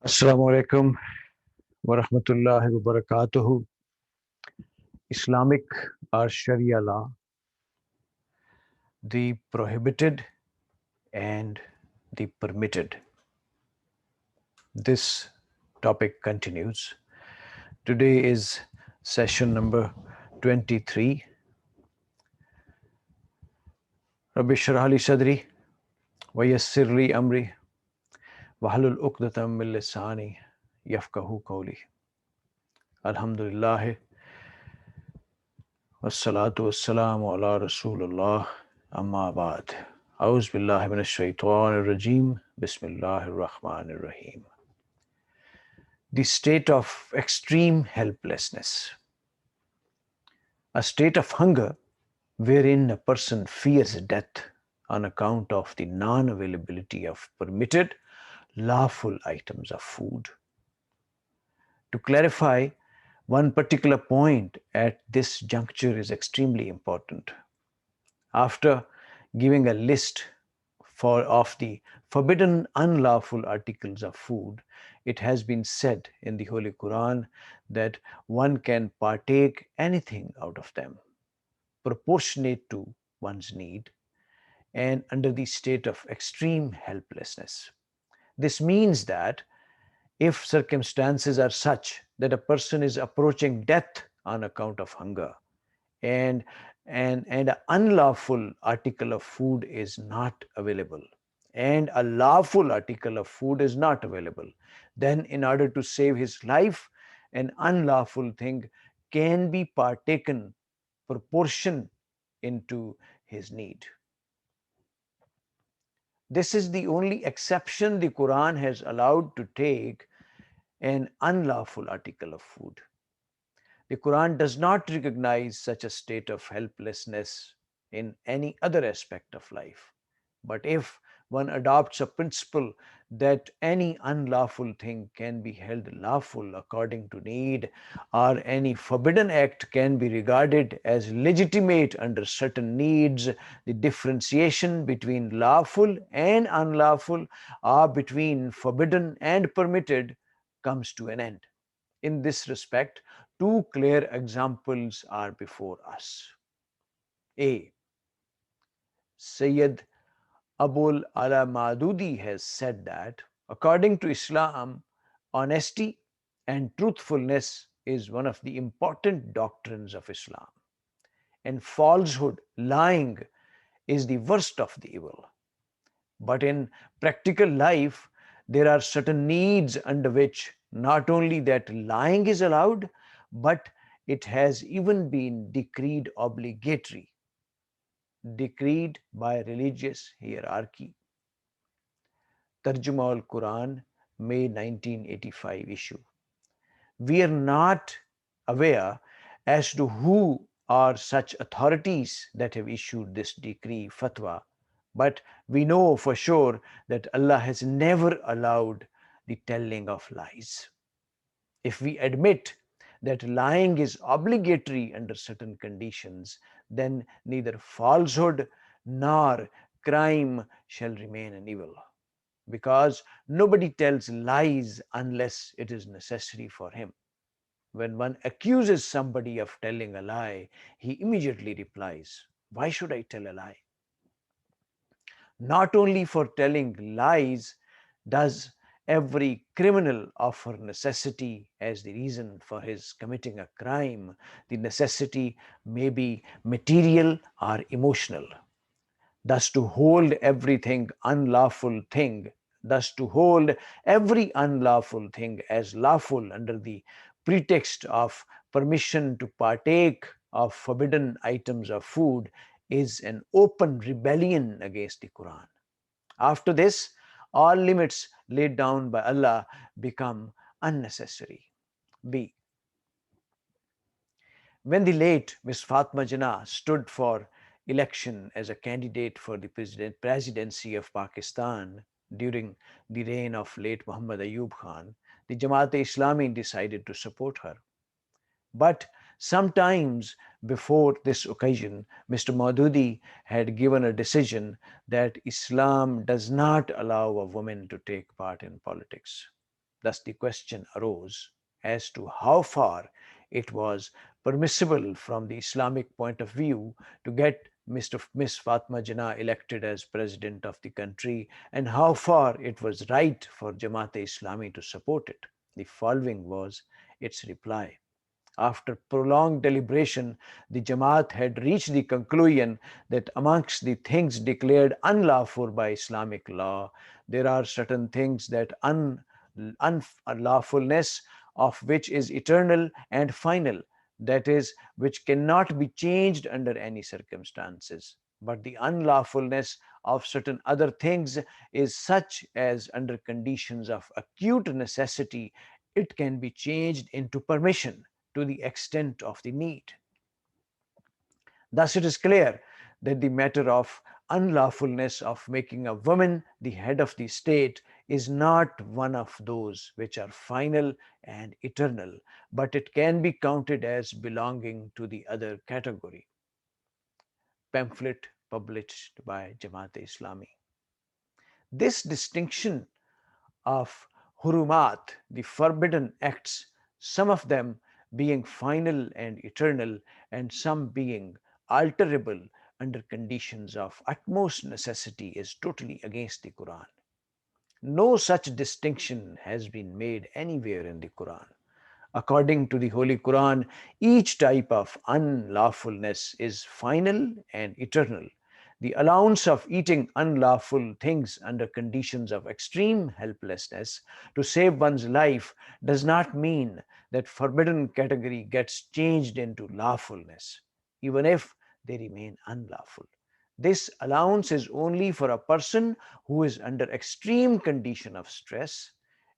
Assalamu alaikum wa rahmatullahi wa barakatuhu. Islamic or Sharia law, the prohibited and the permitted. This topic continues. Today is session number 23. Rabbi shrah li sadri wa yassir li amri wa halul uqdatam min lisani yafqahu qawli. Alhamdulillah wassalatu wassalamu ala rasulullah amma ba'd. A'udhu billahi minash shaitanir rajim. Bismillahir rahmanir rahim. The state of extreme helplessness, a state of hunger wherein a person fears death on account of the non-availability of permitted, lawful items of food. To clarify, one particular point at this juncture is extremely important. After giving a list of the forbidden, unlawful articles of food, it has been said in the Holy Quran that one can partake anything out of them, proportionate to one's need, and under the state of extreme helplessness. This means that if circumstances are such that a person is approaching death on account of hunger, and an unlawful article of food is not available, and a lawful article of food is not available, then in order to save his life, an unlawful thing can be partaken proportion into his need. This is the only exception the Quran has allowed to take an unlawful article of food. The Quran does not recognize such a state of helplessness in any other aspect of life. But if one adopts a principle that any unlawful thing can be held lawful according to need, or any forbidden act can be regarded as legitimate under certain needs, the differentiation between lawful and unlawful, or between forbidden and permitted, comes to an end. In this respect, two clear examples are before us. A. Syed Abul Ala Madudi has said that, according to Islam, honesty and truthfulness is one of the important doctrines of Islam, and falsehood, lying, is the worst of the evil. But in practical life, there are certain needs under which not only that lying is allowed, but it has even been decreed obligatory, decreed by religious hierarchy. Tarjuma al Quran, May 1985 issue. We are not aware as to who are such authorities that have issued this decree, fatwa, but we know for sure that Allah has never allowed the telling of lies. If we admit that lying is obligatory under certain conditions, then neither falsehood nor crime shall remain an evil, because nobody tells lies unless it is necessary for him. When one accuses somebody of telling a lie, he immediately replies, "Why should I tell a lie?" Not only for telling lies does every criminal offer necessity as the reason for his committing a crime. The necessity may be material or emotional. Thus to hold every unlawful thing as lawful under the pretext of permission to partake of forbidden items of food is an open rebellion against the Quran. After this, all limits laid down by Allah become unnecessary. B. When the late Miss Fatma Jinnah stood for election as a candidate for the presidency of Pakistan during the reign of late Muhammad Ayub Khan, the Jamaat-e-Islami decided to support her. But sometimes before this occasion, Mr. Maududi had given a decision that Islam does not allow a woman to take part in politics. Thus, the question arose as to how far it was permissible from the Islamic point of view to get Miss Fatma Jinnah elected as president of the country, and how far it was right for Jamaat-e-Islami to support it. The following was its reply. After prolonged deliberation, the Jamaat had reached the conclusion that amongst the things declared unlawful by Islamic law, there are certain things that unlawfulness of which is eternal and final, that is, which cannot be changed under any circumstances. But the unlawfulness of certain other things is such as under conditions of acute necessity, it can be changed into permission to the extent of the need. Thus, it is clear that the matter of unlawfulness of making a woman the head of the state is not one of those which are final and eternal, but it can be counted as belonging to the other category. Pamphlet published by Jamaat-e-Islami. This distinction of hurumat, the forbidden acts, some of them being final and eternal, and some being alterable under conditions of utmost necessity, is totally against the Quran. No such distinction has been made anywhere in the Quran. According to the Holy Quran, each type of unlawfulness is final and eternal. The allowance of eating unlawful things under conditions of extreme helplessness to save one's life does not mean that forbidden category gets changed into lawfulness, even if they remain unlawful. This allowance is only for a person who is under extreme condition of stress,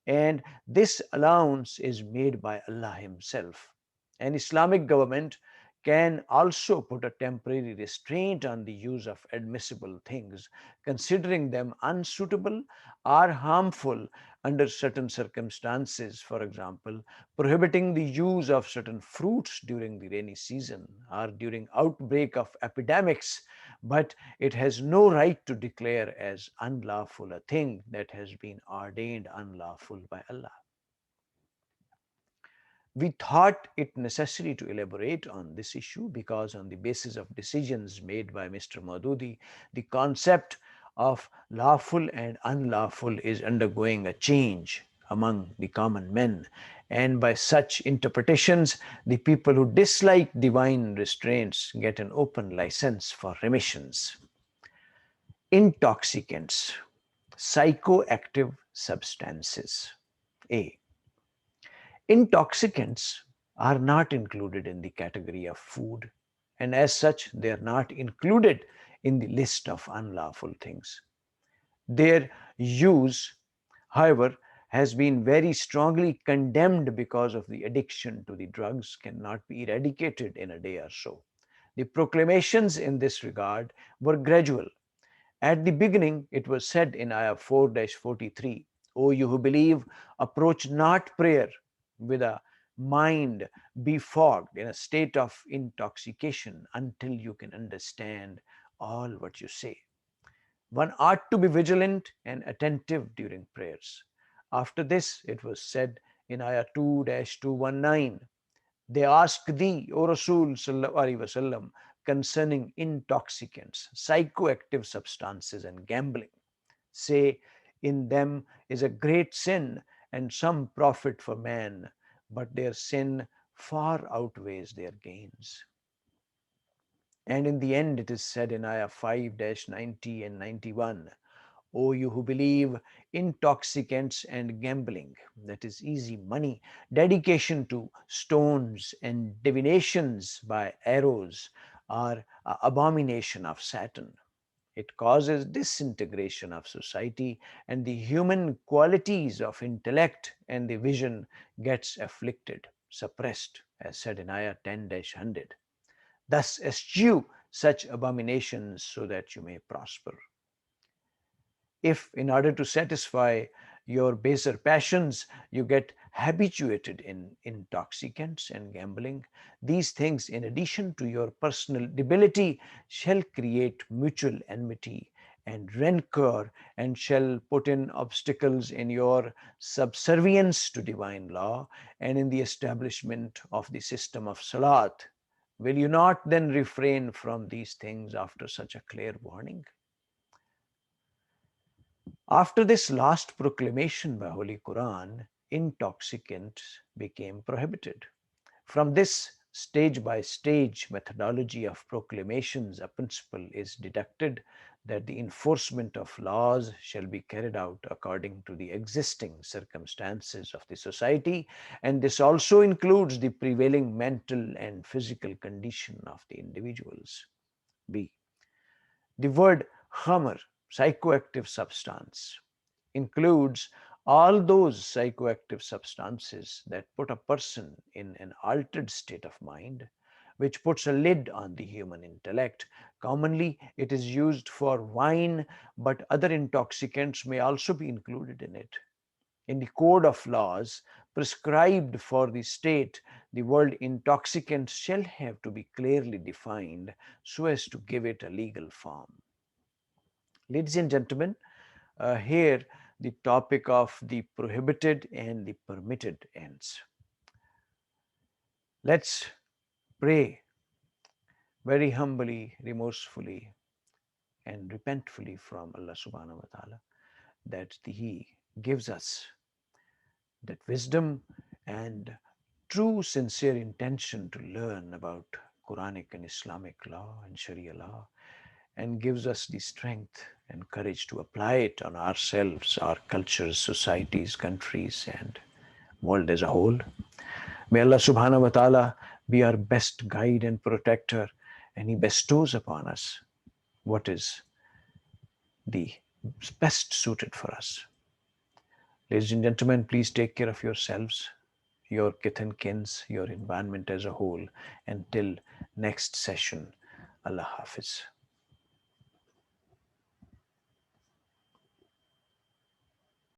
and this allowance is made by Allah Himself. An Islamic government can also put a temporary restraint on the use of admissible things, considering them unsuitable or harmful under certain circumstances. For example, prohibiting the use of certain fruits during the rainy season or during outbreak of epidemics, but it has no right to declare as unlawful a thing that has been ordained unlawful by Allah. We thought it necessary to elaborate on this issue because, on the basis of decisions made by Mr. Maududi, the concept of lawful and unlawful is undergoing a change among the common men, and by such interpretations, the people who dislike divine restraints get an open license for remissions. Intoxicants, psychoactive substances. A. Intoxicants are not included in the category of food, and as such, they are not included in the list of unlawful things. Their use, however, has been very strongly condemned because of the addiction to the drugs cannot be eradicated in a day or so. The proclamations in this regard were gradual. At the beginning, it was said in Ayah 4-43, O you who believe, approach not prayer with a mind befogged in a state of intoxication until you can understand all what you say. One ought to be vigilant and attentive during prayers. After this, it was said in Ayah 2-219, they ask thee, O Rasul sallallahu alaihi wasallam, concerning intoxicants, psychoactive substances, and gambling. Say, in them is a great sin and some profit for man, but their sin far outweighs their gains. And in the end, it is said in Ayah 5-90 and 91, O you who believe, intoxicants and gambling, that is easy money, dedication to stones and divinations by arrows, are an abomination of Satan. It causes disintegration of society, and the human qualities of intellect and the vision gets afflicted, suppressed, as said in Ayah 10-100. Thus eschew such abominations so that you may prosper. If, in order to satisfy your baser passions, you get habituated in intoxicants and gambling, these things, in addition to your personal debility, shall create mutual enmity and rancor, and shall put in obstacles in your subservience to divine law and in the establishment of the system of salat, will you not then refrain from these things after such a clear warning? After this last proclamation by Holy Quran, intoxicants became prohibited. From this stage by stage methodology of proclamations, a principle is deducted that the enforcement of laws shall be carried out according to the existing circumstances of the society, and this also includes the prevailing mental and physical condition of the individuals. B. The word khamr, psychoactive substance, includes all those psychoactive substances that put a person in an altered state of mind, which puts a lid on the human intellect. Commonly, it is used for wine, but other intoxicants may also be included in it. In the code of laws prescribed for the state, the word intoxicant shall have to be clearly defined so as to give it a legal form. Ladies and gentlemen, here the topic of the prohibited and the permitted ends. Let's pray very humbly, remorsefully, and repentfully from Allah subhanahu wa ta'ala that He gives us that wisdom and true sincere intention to learn about Quranic and Islamic law and Sharia law, and gives us the strength and courage to apply it on ourselves, our cultures, societies, countries, and world as a whole. May Allah subhanahu wa ta'ala be our best guide and protector, and He bestows upon us what is the best suited for us. Ladies and gentlemen, please take care of yourselves, your kith and kins, your environment as a whole. Until next session, Allah Hafiz.